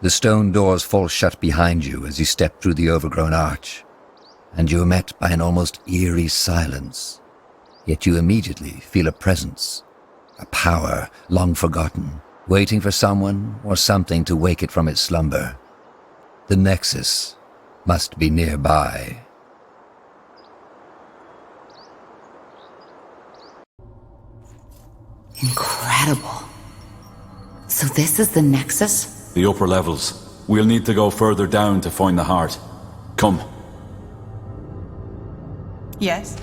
The stone doors fall shut behind you as you step through the overgrown arch, and you are met by an almost eerie silence. Yet you immediately feel a presence, a power long forgotten, waiting for someone or something to wake it from its slumber. The Nexus must be nearby. Incredible. So this is the Nexus? The upper levels. We'll need to go further down to find the heart. Come. Yes.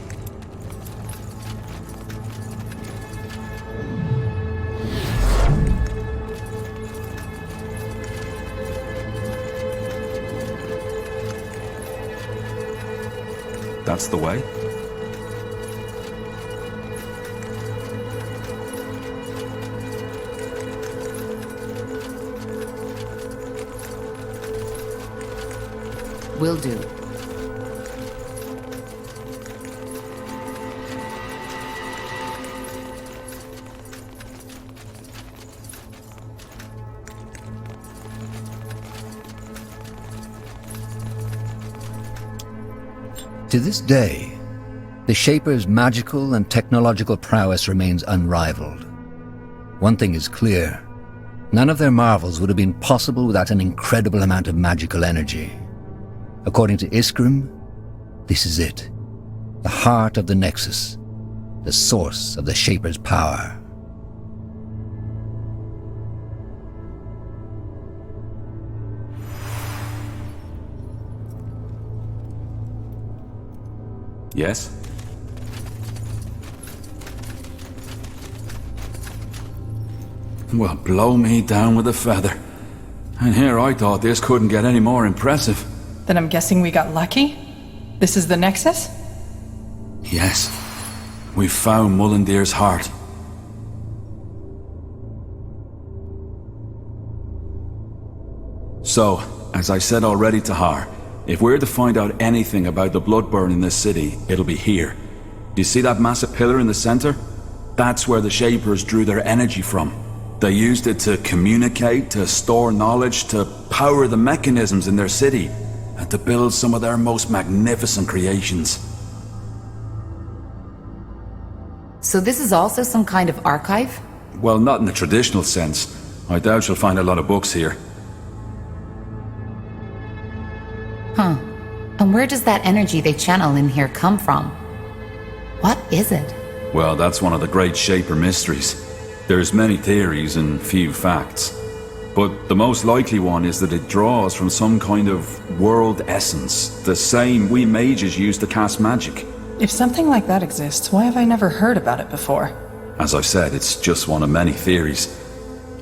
That's the way. Will do. To this day, the Shaper's magical and technological prowess remains unrivaled. One thing is clear: none of their marvels would have been possible without an incredible amount of magical energy. According to Iskrim, this is it. The heart of the Nexus. The source of the Shaper's power. Yes? Well, blow me down with a feather. And here I thought this couldn't get any more impressive. Then I'm guessing we got lucky? This is the Nexus? Yes. We've found Mullandir's heart. So, as I said already to Har, if we're to find out anything about the Bloodburn in this city, it'll be here. Do you see that massive pillar in the center? That's where the Shapers drew their energy from. They used it to communicate, to store knowledge, to power the mechanisms in their city, and to build some of their most magnificent creations. So this is also some kind of archive? Well, not in the traditional sense. I doubt you'll find a lot of books here. Huh. And where does that energy they channel in here come from? What is it? Well, that's one of the great Shaper mysteries. There's many theories and few facts. But the most likely one is that it draws from some kind of world essence, the same we mages use to cast magic. If something like that exists, why have I never heard about it before? As I've said, it's just one of many theories.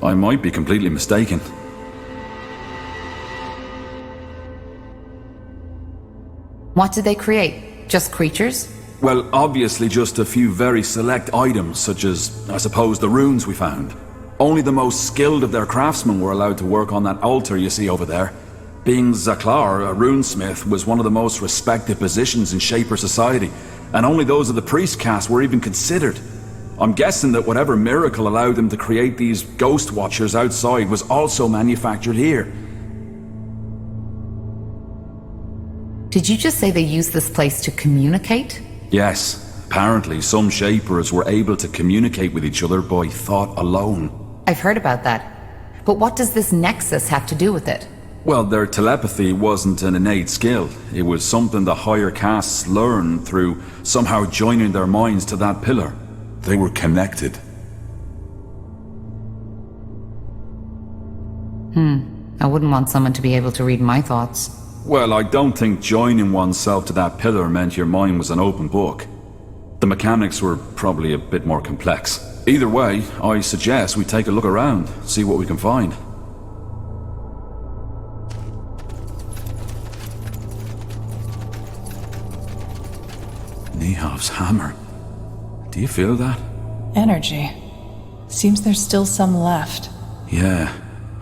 I might be completely mistaken. What did they create? Just creatures? Well, obviously just a few very select items, such as, I suppose, the runes we found. Only the most skilled of their craftsmen were allowed to work on that altar you see over there. Being Zaklar, a runesmith, was one of the most respected positions in Shaper society, and only those of the priest caste were even considered. I'm guessing that whatever miracle allowed them to create these ghost watchers outside was also manufactured here. Did you just say they use this place to communicate? Yes, apparently some Shapers were able to communicate with each other by thought alone. I've heard about that. But what does this Nexus have to do with it? Well, their telepathy wasn't an innate skill. It was something the higher castes learned through somehow joining their minds to that pillar. They were connected. I wouldn't want someone to be able to read my thoughts. Well, I don't think joining oneself to that pillar meant your mind was an open book. The mechanics were probably a bit more complex. Either way, I suggest we take a look around, see what we can find. Nihav's hammer. Do you feel that? Energy. Seems there's still some left. Yeah.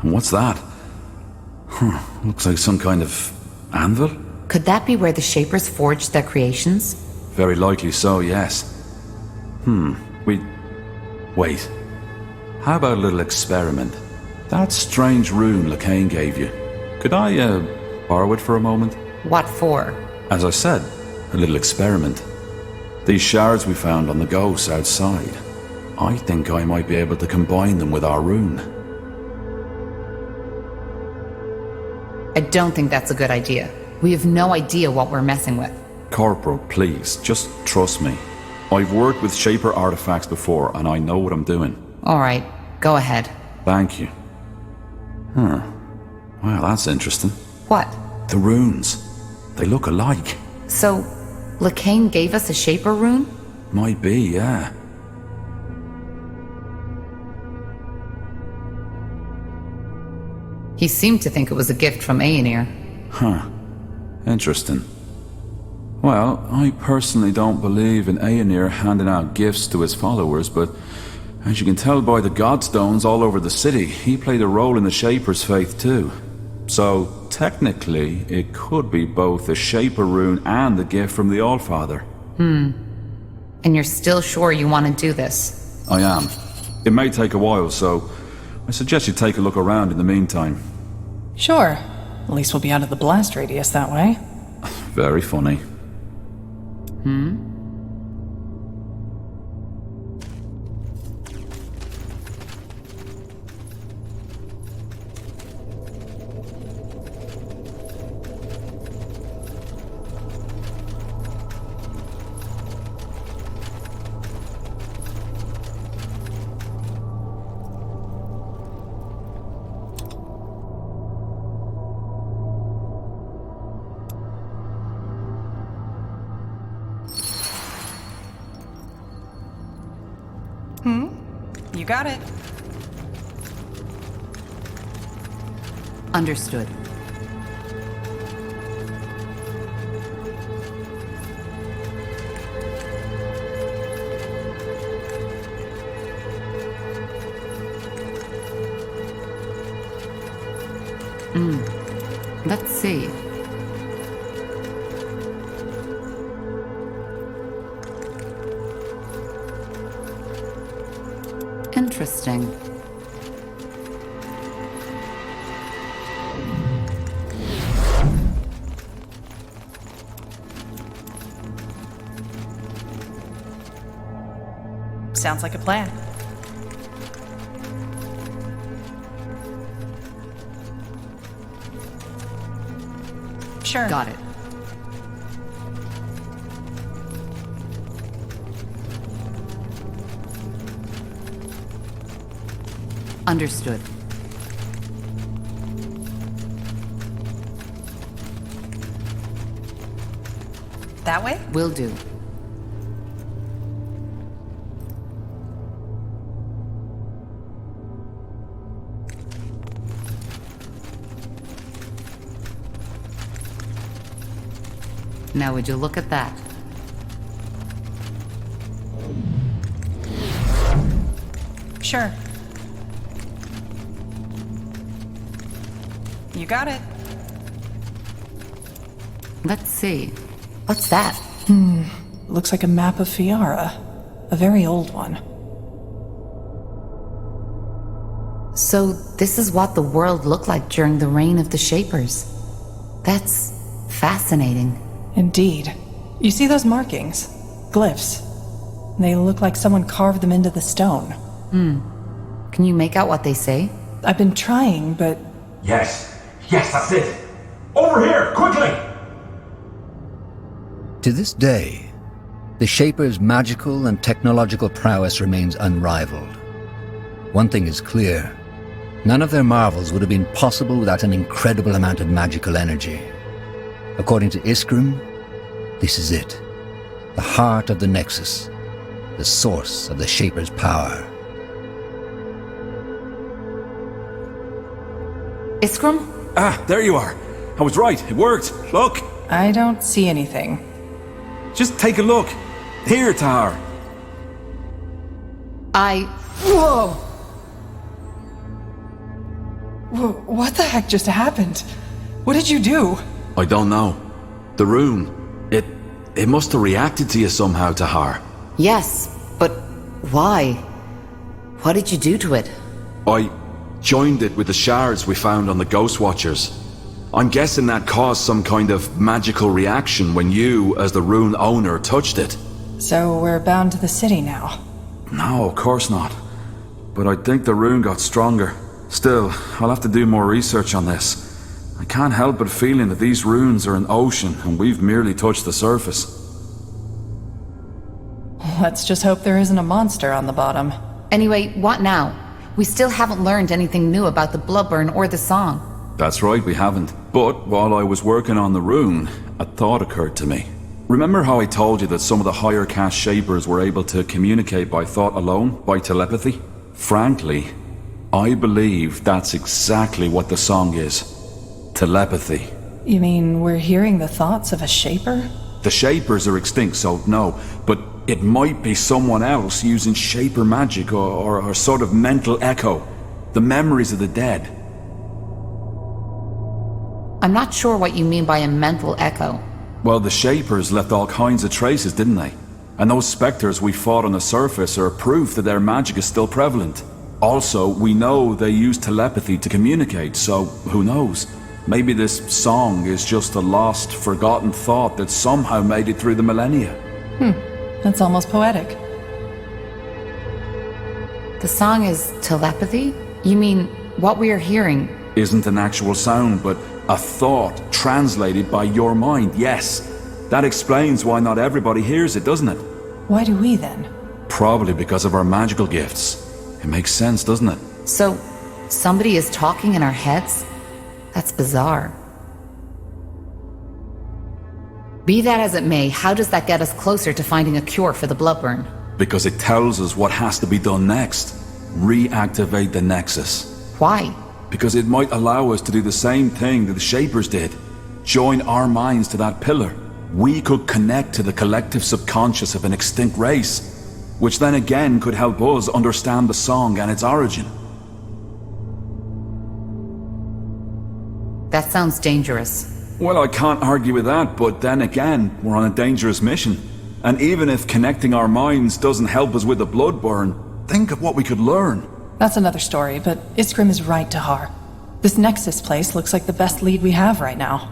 And what's that? Looks like some kind of anvil? Could that be where the Shapers forged their creations? Very likely so, yes. Wait. How about a little experiment? That strange rune LeCain gave you. Could I, borrow it for a moment? What for? As I said, a little experiment. These shards we found on the ghosts outside. I think I might be able to combine them with our rune. I don't think that's a good idea. We have no idea what we're messing with. Corporal, please, just trust me. I've worked with Shaper artifacts before, and I know what I'm doing. All right, go ahead. Thank you. Huh. Wow, that's interesting. What? The runes. They look alike. So, LeCain gave us a Shaper rune? Might be, yeah. He seemed to think it was a gift from Aenir. Huh. Interesting. Well, I personally don't believe in Aenir handing out gifts to his followers, but as you can tell by the godstones all over the city, he played a role in the Shaper's faith too. So, technically, it could be both a Shaper rune and a gift from the Allfather. And you're still sure you want to do this? I am. It may take a while, so I suggest you take a look around in the meantime. Sure. At least we'll be out of the blast radius that way. Very funny. You got it. Understood. Let's see. Interesting. Sounds like a plan. Sure. Got it. Understood. That way? Will do. Now would you look at that? Sure. You got it. Let's see. What's that? Looks like a map of Fiara. A very old one. So this is what the world looked like during the reign of the Shapers. That's fascinating. Indeed. You see those markings? Glyphs. They look like someone carved them into the stone. Can you make out what they say? I've been trying, but Yes, that's it. Over here, quickly! To this day, the Shaper's magical and technological prowess remains unrivaled. One thing is clear. None of their marvels would have been possible without an incredible amount of magical energy. According to Iskrim, this is it. The heart of the Nexus. The source of the Shaper's power. Iskrim? Ah, there you are. I was right. It worked. Look. I don't see anything. Just take a look. Here, Tahar. Whoa! What the heck just happened? What did you do? I don't know. The rune. It must have reacted to you somehow, Tahar. Yes, but why? What did you do to it? I joined it with the shards we found on the Ghost Watchers. I'm guessing that caused some kind of magical reaction when you, as the rune owner, touched it. So we're bound to the city now. No, of course not. But I think the rune got stronger. Still, I'll have to do more research on this. I can't help but feeling that these runes are an ocean and we've merely touched the surface. Let's just hope there isn't a monster on the bottom. Anyway, what now? We still haven't learned anything new about the Bloodburn or the song. That's right, we haven't. But while I was working on the rune, a thought occurred to me. Remember how I told you that some of the higher caste shapers were able to communicate by thought alone, by telepathy? Frankly, I believe that's exactly what the song is. Telepathy. You mean we're hearing the thoughts of a shaper? The shapers are extinct, so no, but it might be someone else using shaper magic or sort of mental echo. The memories of the dead. I'm not sure what you mean by a mental echo. Well, the shapers left all kinds of traces, didn't they? And those spectres we fought on the surface are proof that their magic is still prevalent. Also, we know they use telepathy to communicate, so who knows? Maybe this song is just a lost, forgotten thought that somehow made it through the millennia. That's almost poetic. The song is telepathy? You mean what we are hearing? Isn't an actual sound, but a thought translated by your mind, yes. That explains why not everybody hears it, doesn't it? Why do we then? Probably because of our magical gifts. It makes sense, doesn't it? So, somebody is talking in our heads? That's bizarre. Be that as it may, how does that get us closer to finding a cure for the Bloodburn? Because it tells us what has to be done next. Reactivate the Nexus. Why? Because it might allow us to do the same thing that the Shapers did. Join our minds to that pillar. We could connect to the collective subconscious of an extinct race, which then again could help us understand the song and its origin. That sounds dangerous. Well, I can't argue with that, but then again, we're on a dangerous mission. And even if connecting our minds doesn't help us with the Bloodburn, think of what we could learn. That's another story, but Iskrim is right, Tahar. This Nexus place looks like the best lead we have right now.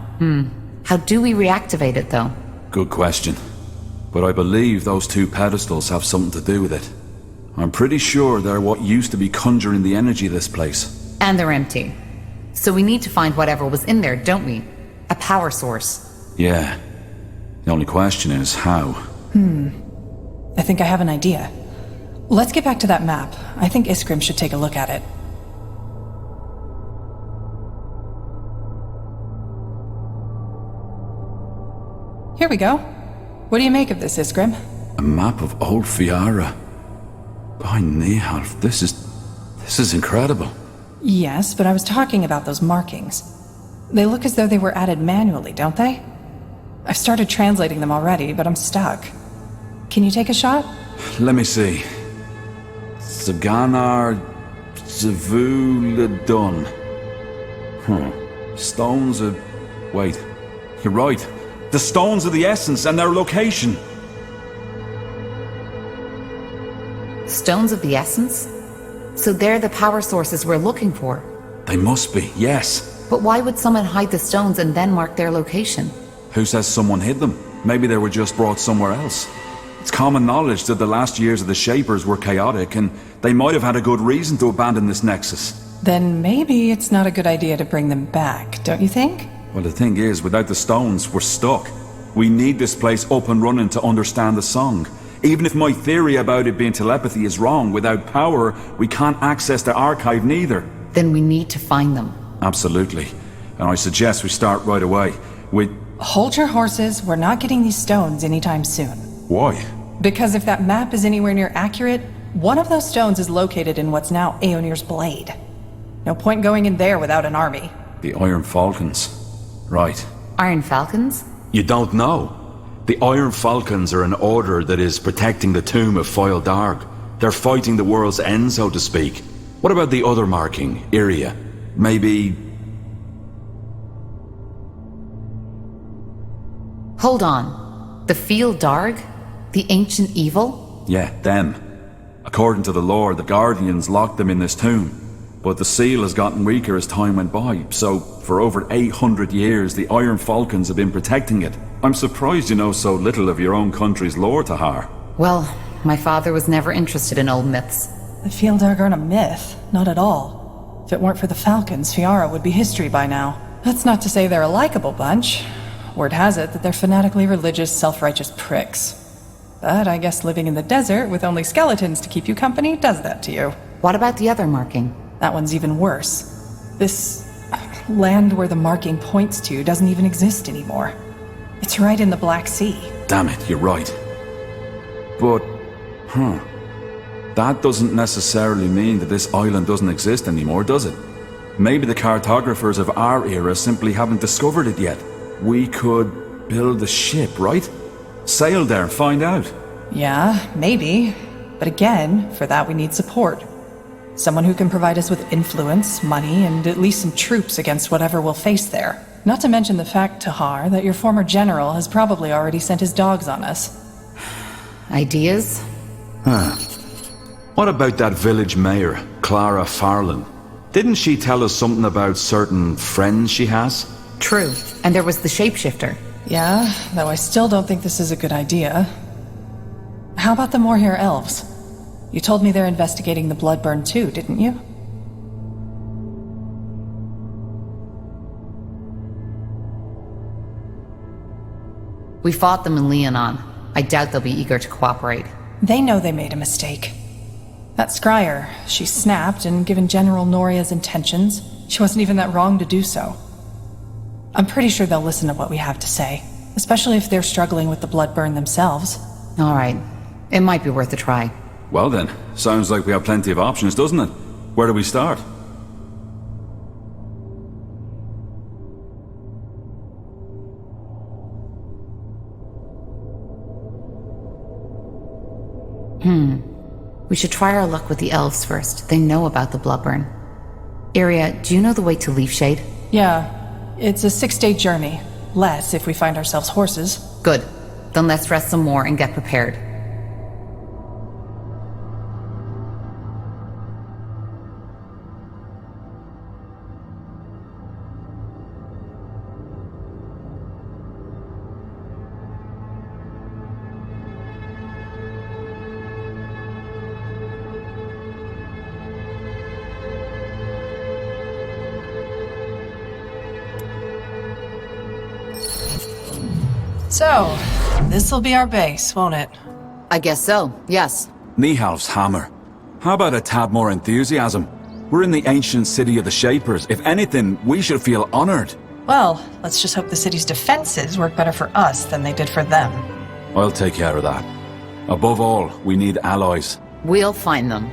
How do we reactivate it, though? Good question. But I believe those two pedestals have something to do with it. I'm pretty sure they're what used to be conjuring the energy of this place. And they're empty. So we need to find whatever was in there, don't we? A power source. Yeah. The only question is how. I think I have an idea. Let's get back to that map. I think Iskrim should take a look at it. Here we go. What do you make of this, Iskrim? A map of Old Fiara. By Nihalf, this is incredible. Yes, but I was talking about those markings. They look as though they were added manually, don't they? I've started translating them already, but I'm stuck. Can you take a shot? Let me see. Zaganar Zavuladun. Stones of... Wait. You're right. The stones of the essence and their location. Stones of the essence? So they're the power sources we're looking for. They must be, yes. But why would someone hide the stones and then mark their location? Who says someone hid them? Maybe they were just brought somewhere else. It's common knowledge that the last years of the Shapers were chaotic, and they might have had a good reason to abandon this Nexus. Then maybe it's not a good idea to bring them back, don't you think? Well, the thing is, without the stones, we're stuck. We need this place up and running to understand the song. Even if my theory about it being telepathy is wrong, without power, we can't access the archive neither. Then we need to find them. Absolutely. And I suggest we start right away with... Hold your horses, we're not getting these stones anytime soon. Why? Because if that map is anywhere near accurate, one of those stones is located in what's now Aeonir's Blade. No point going in there without an army. The Iron Falcons. Right. Iron Falcons? You don't know. The Iron Falcons are an order that is protecting the tomb of Foil Darg. They're fighting the world's end, so to speak. What about the other marking, Iria? Maybe... Hold on. The Field Darg? The ancient evil? Yeah, them. According to the lore, the Guardians locked them in this tomb. but the seal has gotten weaker as time went by, so for over 800 years the Iron Falcons have been protecting it. I'm surprised you know so little of your own country's lore, Tahar. Well, my father was never interested in old myths. The Fieldarg aren't a myth. Not at all. If it weren't for the Falcons, Fiara would be history by now. That's not to say they're a likable bunch. Word has it that they're fanatically religious, self-righteous pricks. But I guess living in the desert with only skeletons to keep you company does that to you. What about the other marking? That one's even worse. This land where the marking points to doesn't even exist anymore. It's right in the Black Sea. Damn it, you're right. But, that doesn't necessarily mean that this island doesn't exist anymore, does it? Maybe the cartographers of our era simply haven't discovered it yet. We could build a ship, right? Sail there and find out. Yeah, maybe. But again, for that we need support. Someone who can provide us with influence, money, and at least some troops against whatever we'll face there. Not to mention the fact, Tahar, that your former general has probably already sent his dogs on us. Ideas? What about that village mayor, Clara Farland? Didn't she tell us something about certain friends she has? True. And there was the shapeshifter. Yeah, though I still don't think this is a good idea. How about the Moorhere elves? You told me they're investigating the Bloodburn too, didn't you? We fought them in Leonon. I doubt they'll be eager to cooperate. They know they made a mistake. That scryer, she snapped, and given General Noria's intentions, she wasn't even that wrong to do so. I'm pretty sure they'll listen to what we have to say, especially if they're struggling with the Bloodburn themselves. All right. It might be worth a try. Well then, sounds like we have plenty of options, doesn't it? Where do we start? We should try our luck with the elves first. They know about the Bloodburn. Iria, do you know the way to Leafshade? Yeah, it's a 6-day journey. Less if we find ourselves horses. Good. Then let's rest some more and get prepared. So, this'll be our base, won't it? I guess so, yes. Nihalf's hammer. How about a tad more enthusiasm? We're in the ancient city of the Shapers. If anything, we should feel honored. Well, let's just hope the city's defenses work better for us than they did for them. I'll take care of that. Above all, we need allies. We'll find them.